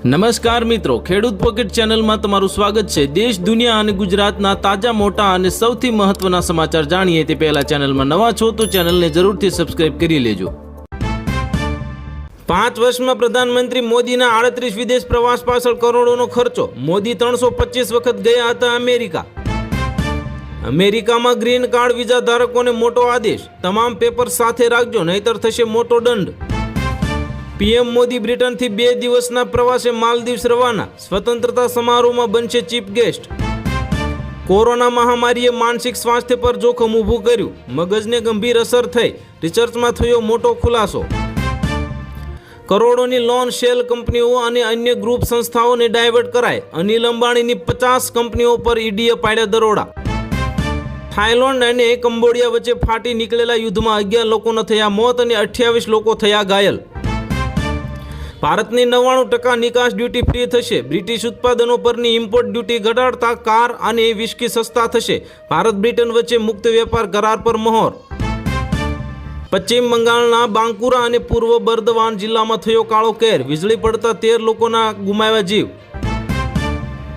નમસ્કાર મિત્રો, ખેડૂત પોકેટ ચેનલમાં તમારું સ્વાગત છે। દેશ, દુનિયા અને ગુજરાતના તાજા, મોટા અને સૌથી મહત્વના સમાચાર જાણીએ તે પહેલા ચેનલમાં નવા છો તો ચેનલને જરૂરથી સબસ્ક્રાઇબ કરી લેજો। 5 વર્ષમાં પ્રધાનમંત્રી મોદીના 38 વિદેશ પ્રવાસ પાછળ કરોડોનો ખર્ચો। મોદી 325 વખત ગયા હતા અમેરિકા। અમેરિકામાં ગ્રીન કાર્ડ વિઝા ધારકોને મોટો આદેશ, તમામ પેપર સાથે રાખજો નહીતર થશે મોટો દંડ। પીએમ મોદી બ્રિટનથી 2 દિવસના પ્રવાસે માલદીવ્સ રવાના, સ્વતંત્રતા સમારોહમાં બનશે ચીફ ગેસ્ટ। કોરોના મહામારીએ માનસિક સ્વાસ્થ્ય પર જોખમ ઊભું કર્યું, મગજને ગંભીર અસર થઈ, રિસર્ચમાં થયો મોટો ખુલાસો। કરોડોની લોન શેલ કંપનીઓ અને અન્ય ગ્રુપ સંસ્થાઓને ડાયવર્ટ કરાય, અનિલ અંબાણીની 50 કંપનીઓ પર ઈડીએ પાડ્યા દરોડા। થાઇલેન્ડ અને કંબોડિયા વચ્ચે ફાટી નીકળેલા યુદ્ધમાં 11 લોકોના થયા મોત અને 28 લોકો થયા ઘાયલ। ભારતની 99% નિકાસ ડ્યુટી ફ્રી થશે। બ્રિટિશ ઉત્પાદનો પરની ઇમ્પોર્ટ ડ્યુટી ઘટાડતા કાર અને વિસ્કી સસ્તા થશે। ભારત બ્રિટન વચ્ચે મુક્ત વેપાર કરાર પર મહોર। પશ્ચિમ બંગાળના બાંકુરા અને પૂર્વ બર્દવાન જિલ્લામાં થયો કાળો કેર, વીજળી પડતા 13 લોકોના ગુમાવ્યા જીવ।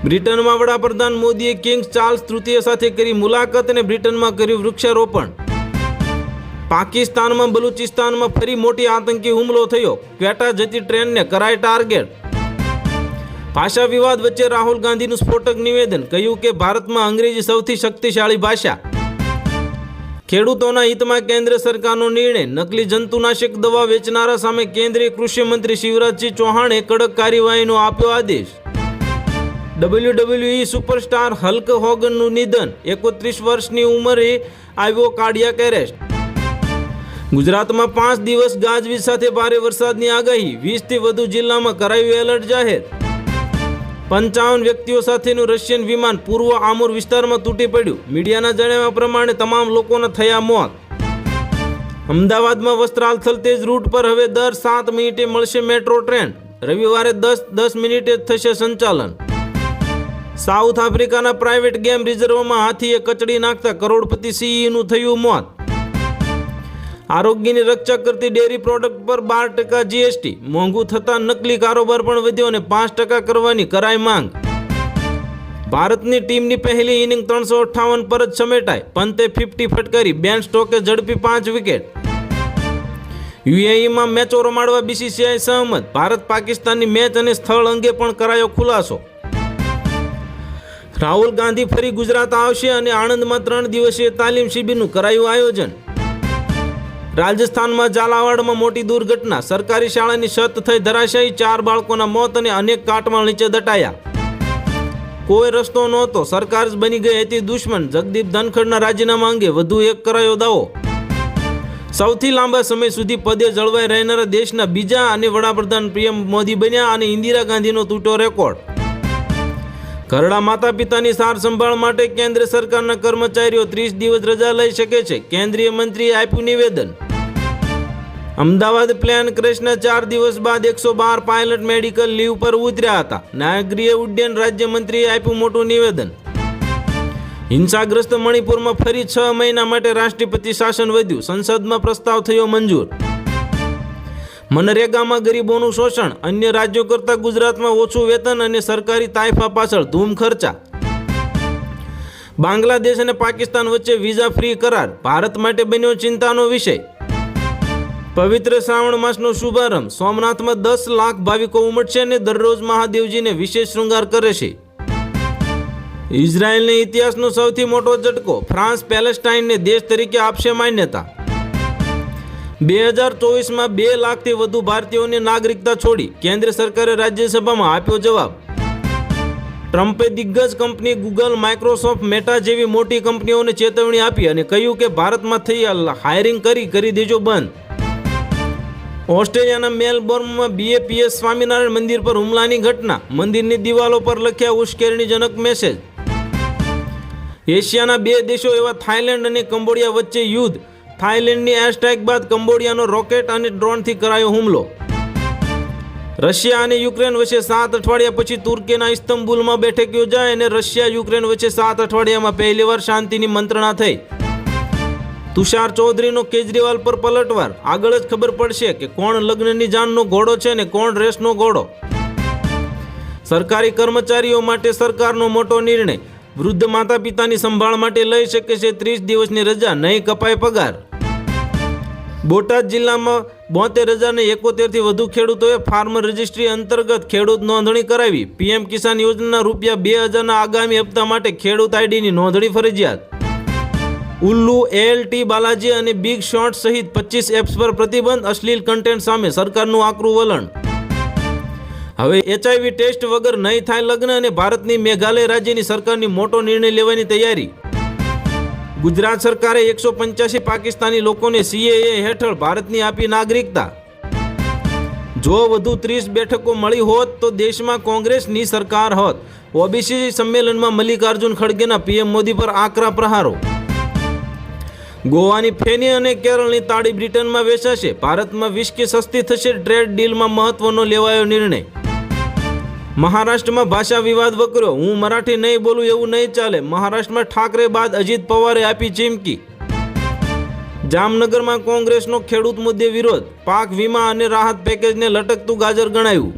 બ્રિટનમાં વડાપ્રધાન મોદીએ કિંગ ચાર્લ્સ તૃતીય સાથે કરી મુલાકાત અને બ્રિટનમાં કર્યું વૃક્ષારોપણ। પાકિસ્તાનમાં બલુચિસ્તાનમાં ફરી મોટી આતંકી હુમલો થયો, ક્વેટા જતી ટ્રેનને કરાય ટાર્ગેટ। ભાષા વિવાદ વચ્ચે રાહુલ ગાંધીનું સ્ફોટક નિવેદન, કહ્યું કે ભારતમાં અંગ્રેજી સૌથી શક્તિશાળી ભાષા। ખેડૂતોના હિતમાં કેન્દ્ર સરકારનો નિર્ણય, નકલી જંતુનાશક દવા વેચનારા સામે કેન્દ્રીય કૃષિ મંત્રી શિવરાજસિંહ ચૌહાણે કડક કાર્યવાહીનો આપ્યો આદેશ। WWE સુપરસ્ટાર હલ્ક હોગનનું નિધન, 31 વર્ષની ઉંમરે આવ્યો કાર્ડિયાક એરેસ્ટ। ગુજરાતમાં 5 દિવસ ગાજવીજ સાથે ભારે વરસાદની આગાહી, 20થી વધુ જિલ્લામાં કરાયું એલર્ટ જાહેર। 55 વ્યક્તિઓ સાથેનું રશિયન વિમાન પૂર્વ આમુર વિસ્તારમાં તૂટી પડ્યું, મીડિયાના જણાવ્યા પ્રમાણે તમામ લોકોના થયા મોત। અમદાવાદમાં વસ્ત્રાલ થલતેજ રૂટ પર હવે દર 7 મિનિટે મળશે મેટ્રો ટ્રેન, રવિવારે 10 મિનિટે થશે સંચાલન। સાઉથ આફ્રિકાના પ્રાઇવેટ ગેમ રિઝર્વમાં હાથીએ કચડી નાખતા કરોડપતિ સીઈનું થયું મોત। આરોગ્યની રક્ષા કરતી ડેરી પ્રોડક્ટ પર 12% જીએસટી, મોંઘું થતાં નકલી કારોબાર પણ વધ્યો અને 5% કરવાની કરાઈ માંગ। ભારતની ટીમની પહેલી ઇનિંગ 358 પર જ સમેટાઈ, પંતે 50 ફટકારી, બેન સ્ટોકે ઝડપી 5 વિકેટ। યુએઈમાં મેચો રમાડવા બીસીસીઆઈ સહમત, ભારત પાકિસ્તાનની મેચ અને સ્થળ અંગે પણ કરાયો ખુલાસો। રાહુલ ગાંધી ફરી ગુજરાત આવશે અને આણંદમાં 3 દિવસીય તાલીમ શિબિરનું કરાયું આયોજન। રાજસ્થાનમાં ઝાલાવાડમાં મોટી દુર્ઘટના, સરકારી શાળાની છત થઈ ધરાશાયી, 4 બાળકોના મોત અને અનેક કાટમાળ નીચે દટાયા। કોઈ રસ્તો નહોતો, સરકાર જ બની ગઈ હતી દુશ્મન, જગદીપ ધનખડના રાજીનામા અંગે વધુ એક કરાયો દાવો। સૌથી લાંબા સમય સુધી પદે જળવાઈ રહેનારા દેશના બીજા અને વડાપ્રધાન પીએમ મોદી બન્યા અને ઇન્દિરા ગાંધીનો તૂટ્યો રેકોર્ડ। ઘરડા માતા પિતાની સાર સંભાળ માટે કેન્દ્ર સરકારના કર્મચારીઓ 30 દિવસ રજા લઈ શકે છે, કેન્દ્રીય મંત્રીએ આપ્યું નિવેદન। અમદાવાદ પ્લેન ક્રેશના 4 દિવસ બાદ 112 પાયલટ મેડિકલ લીવ પર ઉતર્યા હતા, નાગરિક ઉડ્ડયન રાજ્યમંત્રીએ આપ્યું મોટું નિવેદન। હિંસાગ્રસ્ત મણિપુરમાં ફરી 6 મહિના માટે રાષ્ટ્રપતિ શાસન વધ્યું, સંસદમાં પ્રસ્તાવ થયો મંજૂર। મનરેગામાં ગરીબોનું શોષણ, અન્ય રાજ્યો કરતાં ગુજરાતમાં ઓછું વેતન અને સરકારી તાઇફા પાછળ ધૂમ ખર્ચા। બાંગ્લાદેશ અને પાકિસ્તાન વચ્ચે વિઝા ફ્રી કરાર, ભારત માટે બન્યો ચિંતાનો વિષય। પવિત્ર શ્રાવણ માસનો શુભારંભ, સોમનાથમાં 10 લાખ ભાવિકો ઉમટશે અને દરરોજ મહાદેવજીને વિશેષ શૃંગાર કરે છે। ઇઝરાયેલને ઇતિહાસનો સૌથી મોટો ઝટકો, ફ્રાન્સ પેલેસ્ટાઇનને દેશ તરીકે આપશે માન્યતા। 2024માં 2 લાખથી વધુ ભારતીયોને નાગરિકતા છોડી, કેન્દ્ર સરકારે રાજ્યસભામાં આપ્યો જવાબ। ટ્રમ્પે દિગ્ગજ કંપની ગૂગલ, માઇક્રોસોફ્ટ, મેટા જેવી મોટી કંપનીઓને ચેતવણી આપી અને કહ્યું કે ભારતમાંથી હાયરિંગ કરી દેજો બંધ। ઓસ્ટ્રેલિયાના મેલબોર્નમાં બીએપીએસ સ્વામિનારાયણ મંદિર પર હુમલાની ઘટના, મંદિરની દિવાલો પર લખ્યા ઉશ્કેરણીજનક મેસેજ। એશિયાના 2 દેશો એવા થાઇલેન્ડ અને કંબોડિયા વચ્ચે યુદ્ધ, થાઇલેન્ડની એર સ્ટ્રાઇક બાદ કંબોડિયાનો રોકેટ અને ડ્રોનથી કરાયો હુમલો। રશિયા અને યુક્રેન વચ્ચે 7 અઠવાડિયા પછી તુર્કીના ઇસ્તંબુલમાં બેઠક યોજાઈ અને રશિયા યુક્રેન વચ્ચે 7 અઠવાડિયામાં પહેલીવાર શાંતિની મંત્રણા થઈ। તુષાર ચૌધરીનો કેજરીવાલ પર પલટવાર, આગળ જ ખબર પડશે કે કોણ લગ્નની જાનનો ઘોડો છે ને કોણ રેસનો ઘોડો। સરકારી કર્મચારીઓ માટે સરકારનો મોટો નિર્ણય, વૃદ્ધ માતા પિતાની સંભાળ માટે લઈ શકે છે 30 દિવસની રજા, નહીં કપાય પગાર. બોટાદ જિલ્લામાં 72,071થી વધુ ખેડૂતોએ ફાર્મર રજિસ્ટ્રી અંતર્ગત ખેડૂત નોંધણી કરાવી. પીએમ કિસાન યોજના રૂપિયા 2,000ના આગામી હપ્તા માટે ખેડૂત આઈડીની નોંધણી ફરજિયાત. ઉલ્લુ, ALT, બાલાજી અને બિગ શોટ સહિત 25 એપ્સ પર પ્રતિબંધ. અશ્લીલ કન્ટેન્ટ સામે સરકારનું આકરું વલણ. હવે HIV ટેસ્ટ વગર નહીં થાય લગ્ન અને ભારતની મેઘાલય રાજ્યની સરકારની મોટો નિર્ણય લેવાની તૈયારી. ગુજરાત સરકારે 185 પાકિસ્તાની લોકોને CAA હેઠળ ભારતની આપી નાગરિકતા. જો વધુ 30 બેઠકો મળી હોત તો દેશમાં કોંગ્રેસની સરકાર હોત. OBC સંમેલનમાં મલ્લિકાર્જુન ખડગેના PM મોદી પર આકરા પ્રહારો. ગોવાની ફેની અને કેરળની તાળી બ્રિટનમાં વેચાશે. ભારતમાં વિસ્કી સસ્તી થશે. ટ્રેડ ડીલમાં મહત્વનો લેવાયો નિર્ણય. મહારાષ્ટ્રમાં ભાષા વિવાદ વકર્યો. હું મરાઠી નહીં બોલું એવું નહીં ચાલે. મહારાષ્ટ્રમાં ઠાકરે બાદ અજીત પવારે આપી ચીમકી. જામનગરમાં કોંગ્રેસનો ખેડૂત મુદ્દે વિરોધ. પાક વીમા અને રાહત પેકેજને લટકતું ગાજર ગણાયું.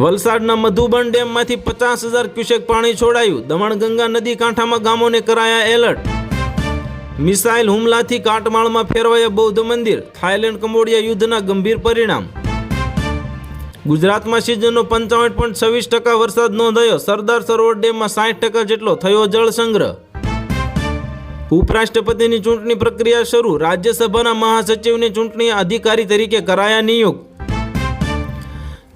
વલસાડના મધુબન ડેમમાંથી 50,000 ક્યુસેક પાણી છોડાયું. દમણગંગા નદી કાંઠામાં ગામોને કરાયા એલર્ટ. મિસાઇલ હુમલાથી કાટમાળમાં ફેરવાયા બૌદ્ધ મંદિર. થાઇલેન્ડ કંબોડિયા યુદ્ધના ગંભીર પરિણામ. ગુજરાતમાં સિઝનનો 55.26% વરસાદ નોંધાયો. સરદાર સરોવર ડેમમાં 60% જેટલો થયો જળ સંગ્રહ. ઉપરાષ્ટ્રપતિની ચૂંટણી પ્રક્રિયા શરૂ. રાજ્યસભાના મહાસચિવને ચૂંટણી અધિકારી તરીકે કરાયા નિયુક્ત.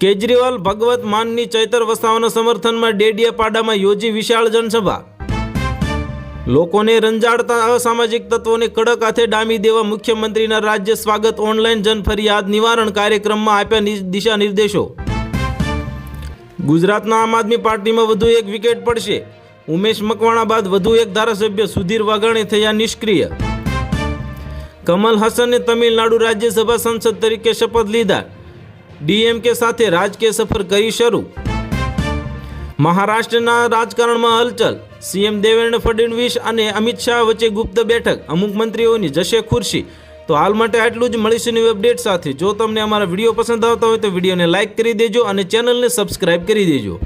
કેજરીવાલ ભગવત માનની ચૈતર વસાવાના સમર્થનમાં ડેડિયાપાડામાં યોજી વિશાળ જનસભા. લોકોને રંજાડતા અસામાજિક તત્વોને કડક હાથે ડામી દેવા મુખ્યમંત્રીના રાજ્ય સ્વાગત ઓનલાઈન જનફરિયાદ નિવારણ કાર્યક્રમમાં આપ્યા દિશા નિર્દેશો. ગુજરાતના આમ આદમી પાર્ટીમાં વધુ એક વિકેટ પડશે. ઉમેશ મકવાણા બાદ વધુ એક ધારાસભ્ય સુધીર વાઘાણી થયા નિષ્ક્રિય. કમલ હસને તમિલનાડુ રાજ્યસભા સંસદ તરીકે શપથ લીધા. DMK સાથે રાજકીય સફર કરી શરૂ. મહારાષ્ટ્રના રાજકારણમાં હલચલ. CM દેવેન્દ્ર ફડણવીસ અને અમિત શાહ વચ્ચે ગુપ્ત બેઠક. અમુક મંત્રીઓની જશે ખુરશી. તો હાલ માટે આટલું જ. મળીશું નવી અપડેટ સાથે. જો તમને અમારા વિડીયો પસંદ આવતા હોય તો વિડીયોને લાઇક કરી દેજો અને ચેનલને સબસ્ક્રાઇબ કરી દેજો.